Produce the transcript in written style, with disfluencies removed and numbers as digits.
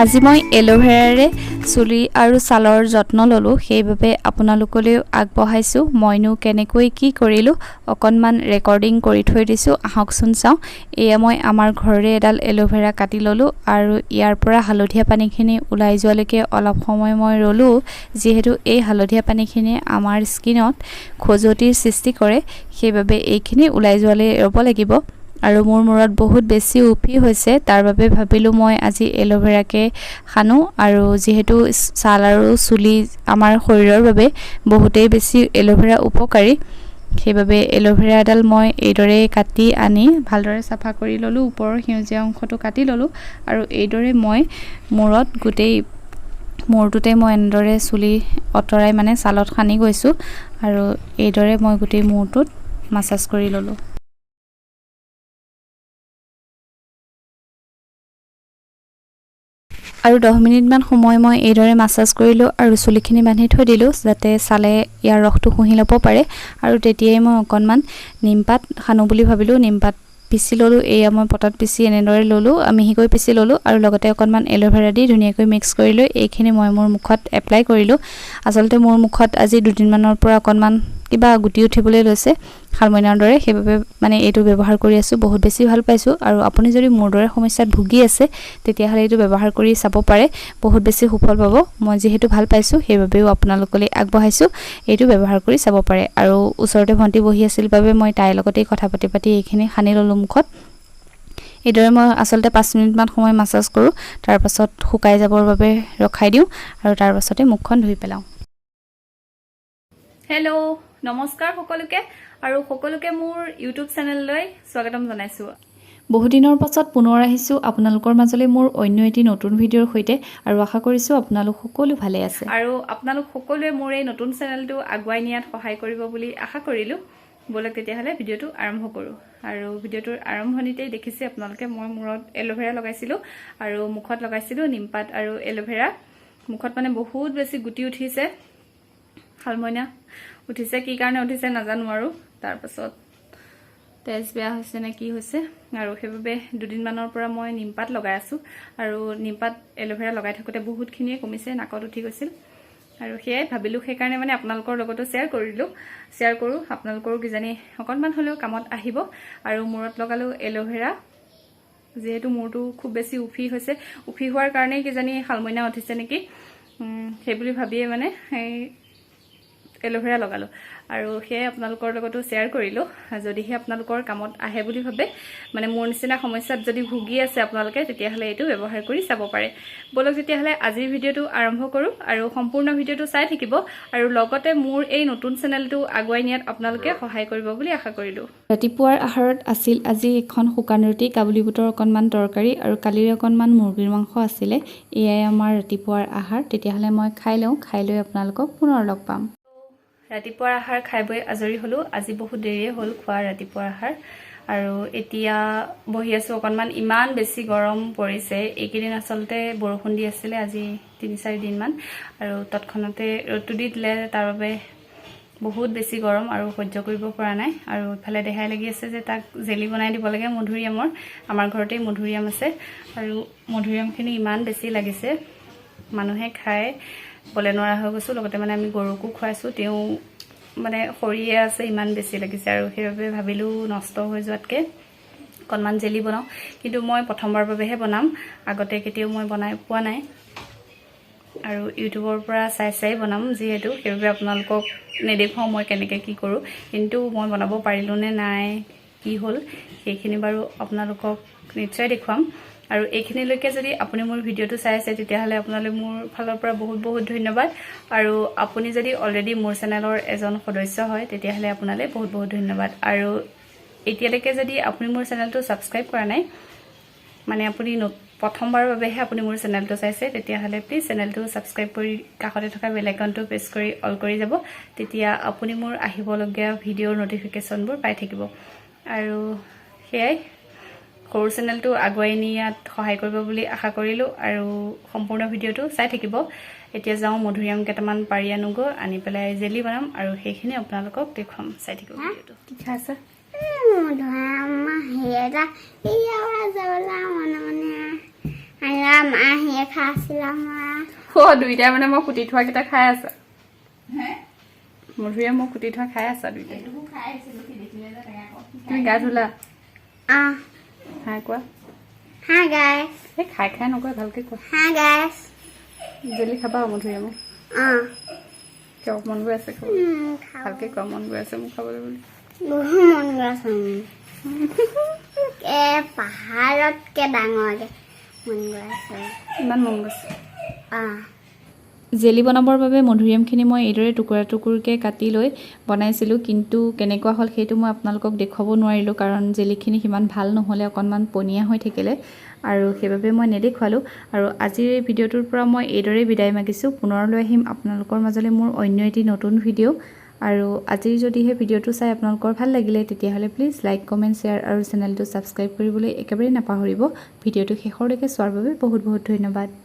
আজি মই এলোভেৰাৰে চুলি আৰু ছালৰ যত্ন ললো সেইভাবে আপোনালোকলৈ আগবঢ়াইছো মইনো কেনেকৈ কি কৰিলো অকনমান ৰেকৰ্ডিং কৰি থৈ দিছো আহকচোন চাও এয়া মই আমাৰ ঘৰৰে এডাল এলোভেৰা কাটি ললো আৰু ইয়াৰ পৰা হালধীয়া পানীখিনি ওলাই যোৱালৈকে অলপ সময় মই ৰলো যেহেতু এই হালধীয়া পানীখিনি আমাৰ স্কিনত খজুৱতিৰ সৃষ্টি কৰে সেইভাবে এইখিনি ওলাই যোৱালে ৰব লাগিব আৰু মোৰ মূৰত বহুত বেছি উফি হৈছে তাৰ বাবে ভাবিলো মই আজি এলোভেৰাকে খানো আৰু যেহেতু ছাল আৰু চুলি আমাৰ শৰীৰৰ বাবে বহুতেই বেছি এলোভেৰা উপকাৰী সেইভাবে এলোভেৰাডাল মই এইদৰে কাটি আনি ভালদৰে সাফা কৰি ললো ওপৰৰ হিউজীয়া অংশটো কাটি ললো আৰু এইদৰে মই মূৰত গোটেই মূৰটোতে মই এনেদৰে চুলি অতৰাই মানে ছালত খানি গৈছো আৰু এইদৰে মই গোটেই মূৰটোত মাসাজ কৰি ললো আৰু 10 মিনিট মান সময় মই এইদৰে মাসাজ কৰিলো আৰু চুলিখিনি বান্ধি থৈ দিলো যাতে সালে ইয়াৰ ৰখটো শুহি লব পাৰে আৰু তেতিয়াই মই অকনমান নিমপাত খানো বুলি ভাবিলো নিমপাত পিছি ললো এয়া মই পটাত পিছি এনেদৰে ললো মিহিকৈ পিছি ললো আৰু লগতে অকনমান এলোভেৰা দি ধুনীয়াকৈ মিক্স কৰি লৈ এইখিনি মই মোৰ মুখত এপ্লাই কৰিলো আসলতে মোৰ মুখত আজি দুদিন মানৰ পৰা অকনমান কিবা গুটি উঠিবলৈ লৈছে হালমইনাৰ দৰে সেইভাবে মানে এইটো ব্যৱহাৰ কৰি আছো বহুত বেছি ভাল পাইছো আৰু আপুনি যদি মোৰ দৰে সমস্যাত ভুগি আছে তেতিয়া হলে এইটো ব্যৱহাৰ কৰি চাব পাৰে বহুত বেছি সুফল পাব মই যেহেতু ভাল পাইছো সেইভাবেও আপোনালোকলৈ আগবঢ়াইছো এইটো ব্যৱহাৰ কৰি চাব পাৰে আৰু ওচৰতে ভন্টি বহি আছিল বাবে মই তাইৰ লগতেই কথা পাতি এইখিনি খানি ললো মুখত এইদৰে মই আসলতে 5 মিনিট মান সময় মাসাজ কৰো তাৰ পাছত শুকাই যাবৰ বাবে ৰখাই দিও আৰু তাৰ পাছতে মুখখন ধুই পেলাও হেল্ল নমস্কাৰ সকলোকে আৰু সকলোকে মোৰ ইউটিউব চেনেললৈ স্বাগতম জনাইছো বহু দিনৰ পাছত পুনৰ আহিছো আপোনালোকৰ মাজলৈ মোৰ অন্য এটি নতুন ভিডিঅৰ সৈতে আৰু আশা কৰিছো আপোনালোক সকলো ভালে আছে আৰু আপোনালোক সকলোৱে মোৰ এই নতুন চেনেলটো আগুৱাই নিয়াত সহায় কৰিব বুলি আশা কৰিলো বলক তেতিয়া হলে ভিডিঅটো আৰম্ভ কৰো আৰু ভিডিঅটোৰ আৰম্ভণিতেই দেখিছে আপোনালোকে মই মূৰত এলোভেৰা লগাইছিলো আৰু মুখত লগাইছিলো নিমপাত আৰু এলোভেৰা মুখত মানে বহুত বেছি গুটি উঠিছে হালমইনা উঠিছে কি কাৰণে উঠিছে নাজানো আৰু তাৰ পাছত তেজ বেয়া হৈছে নে কি হৈছে আৰু সেইভাবে দুদিন মানৰ পৰা মই নিমপাত লগাই আছো আৰু নিমপাত এলোভেৰা লগাই থাকোতে বহুত খিনিয়ে কমিছে নাকত উঠি গৈছিল আৰু হেই ভাবিলো সেই কাৰণে মানে আপোনালোকৰ লগতো শেয়াৰ কৰো আপোনালোকৰ কিজানি অকনমান হলেও কামত আহিব আৰু মূৰত লগালো এলোভেৰা যেহেতু মূৰটো খুব বেছি উফি হৈছে উফি হোৱাৰ কাৰণে কিজানি হালমইনা উঠিছে নেকি সেই বুলি ভাবিয়ে মানে এলোভেৰা লগালো আৰু হেই আপোনালোকৰ লগতো শেয়াৰ কৰিলো যদিহে আপোনালোকৰ কামত আহে বুলি ভাবে মানে মোৰ নিচিনা সমস্যাত যদি ভুগি আছে আপোনালোকে তেতিয়া হলে এইটো ব্যৱহাৰ কৰি চাব পাৰে বলক তেতিয়া হলে আজিৰ ভিডিঅটো আৰম্ভ কৰো আৰু সম্পূৰ্ণ ভিডিঅটো চাই থাকিব আৰু লগতে মোৰ এই নতুন চেনেলটো আগুৱাই নিয়াত আপোনালোকে সহায় কৰিব বুলি আশা কৰিলো ৰাতিপুৱাৰ আহাৰত আছিল আজি এখন শুকান ৰুটি কাবুলী বুটৰ অকনমান তৰকাৰী আৰু কালিৰ অকনমান মুৰ্গীৰ মাংস আছিলে এয়াই আমাৰ ৰাতিপুৱাৰ আহাৰ তেতিয়া হলে মই খাই লৈ আপোনালোকক পুনৰ লগ পাম ৰাতিপুৱাৰ আহাৰ খাই বৈ আজৰি হলো আজি বহুত দেৰিয়ে হল খোৱা ৰাতিপুৱাৰ আহাৰ আৰু এতিয়া বহি আছো অকনমান ইমান বেছি গৰম পৰিছে এইকেইদিন আসলতে বৰষুণ দি আছিল আজি 3-4 দিন মান আৰু তৎক্ষণতে ৰ'দটো দি দিলে তাৰ বাবে বহুত বেছি গৰম আৰু সহ্য কৰিব পৰা নাই আৰু ইফালে দেখাই লাগি আছে যে তাক জেলি বনাই দিব লাগে মধুৰিআমৰ আমাৰ ঘৰতে মধুৰিআম আছে আৰু মধুৰিআমখিনি ইমান বেছি লাগিছে মানুহে খায় বলে নৰা হৈ গৈছো লগতে মানে আমি গৰুকো খুৱাইছো তেও মানে খৰিয়ে আছে ইমান বেছি লাগিছে আৰু সেইভাবে ভাবিলো নষ্ট হৈ যোৱাতকে কনমান জেলি বনাও কিন্তু মই প্ৰথমবাৰ বাবেহে বনাম আগতে কেতিয়াও মই বনাই পোৱা নাই আৰু ইউটিউবৰ পৰা চাই বনাম যেহেতু সেইভাবে আপোনালোকক নেদেখাও মই কেনেকৈ কি কৰো কিন্তু মই বনাব পাৰিলো নে নাই কি হল সেইখিনি বাৰু আপোনালোকক নিশ্চয় দেখুৱাম আৰু এইখিনিলৈকে যদি আপুনি মোৰ ভিডিঅটো চাই আছে তেতিয়া হলে আপোনালৈ মোৰ ফালৰ পৰা বহুত বহুত ধন্যবাদ আৰু আপুনি যদি অলৰেডি মোৰ চেনেলৰ এজন সদস্য হয় তেতিয়া হলে আপোনালৈ বহুত বহুত ধন্যবাদ আৰু এতিয়ালৈকে যদি আপুনি মোৰ চেনেলটো সাবস্ক্ৰাইব কৰা নাই মানে আপুনি প্ৰথমবাৰৰ বাবেহে আপুনি মোৰ চেনেলটো চাইছে তেতিয়া হলে প্লিজ চেনেলটো সাবস্ক্ৰাইব কৰি কাষতে থকা বেল আইকনটো প্ৰেছ কৰি অল কৰি যাব তেতিয়া আপুনি মোৰ আহিবলগীয়া ভিডিঅ'ৰ নটিফিকেশনবোৰ পাই থাকিব আৰু হেই সৰু চেনেলটো আগুৱাই নিয়াত সহায় কৰিব বুলি আশা কৰিলো আৰু সম্পূৰ্ণ ভিডিঅ'টো চাই থাকিব এতিয়া যাও মধুৰিআম কেইটামান পাৰি আনুগো আনি পেলাই জেলি বনাম আৰু সেইখিনি আপোনালোকক দেখুৱাম চাই থাকিব ভিডিঅ'টো কি খাইছে মধুৰিআম হেৰা ইয়া যাবলা মনে মনে আৰু মধুৰিআম মাহীয়ে খাইছিলে আমাৰ দুইটাই মানে মই কুটি থোৱা কেইটা খাই আছা মধুৰিআম মই কুটি থোৱা খাই আছা দুইটাই তুমি গা ধুলা হাই কোৱা Hi guys. এই খাই খাই নকয় ভালকে কোৱা Hi guys. জেলি খাবা মধুৰিআম কিয় মন গৈ আছে খাব ভালকে কোৱা মন গৈ আছে মোক খাবলৈ বুলি বহু মন গৈ আছে পাহাৰতকে ডাঙৰকে মন গৈ আছে ইমান মন গৈছে জেলি বনাবৰ বাবে মধুৰিআমখিনি মই এইদৰে টুকুৰা টুকুৰকৈ কাটি লৈ বনাইছিলোঁ কিন্তু কেনেকুৱা হ'ল সেইটো মই আপোনালোকক দেখুৱাব নোৱাৰিলোঁ কাৰণ জেলিখিনি সিমান ভাল নহ'লে অকণমান পনীয়া হৈ থাকিলে আৰু সেইবাবে মই নেদেখুৱালোঁ আৰু আজিৰ এই ভিডিঅ'টোৰ পৰা মই এইদৰে বিদায় মাগিছোঁ পুনৰ লৈ আহিম আপোনালোকৰ মাজলৈ মোৰ অন্য এটি নতুন ভিডিঅ' আৰু আজিৰ যদিহে ভিডিঅ'টো চাই আপোনালোকৰ ভাল লাগিলে তেতিয়াহ'লে প্লিজ লাইক কমেণ্ট শ্বেয়াৰ আৰু চেনেলটো ছাবস্ক্ৰাইব কৰিবলৈ একেবাৰে নাপাহৰিব ভিডিঅ'টো শেষলৈকে চোৱাৰ বাবে বহুত বহুত ধন্যবাদ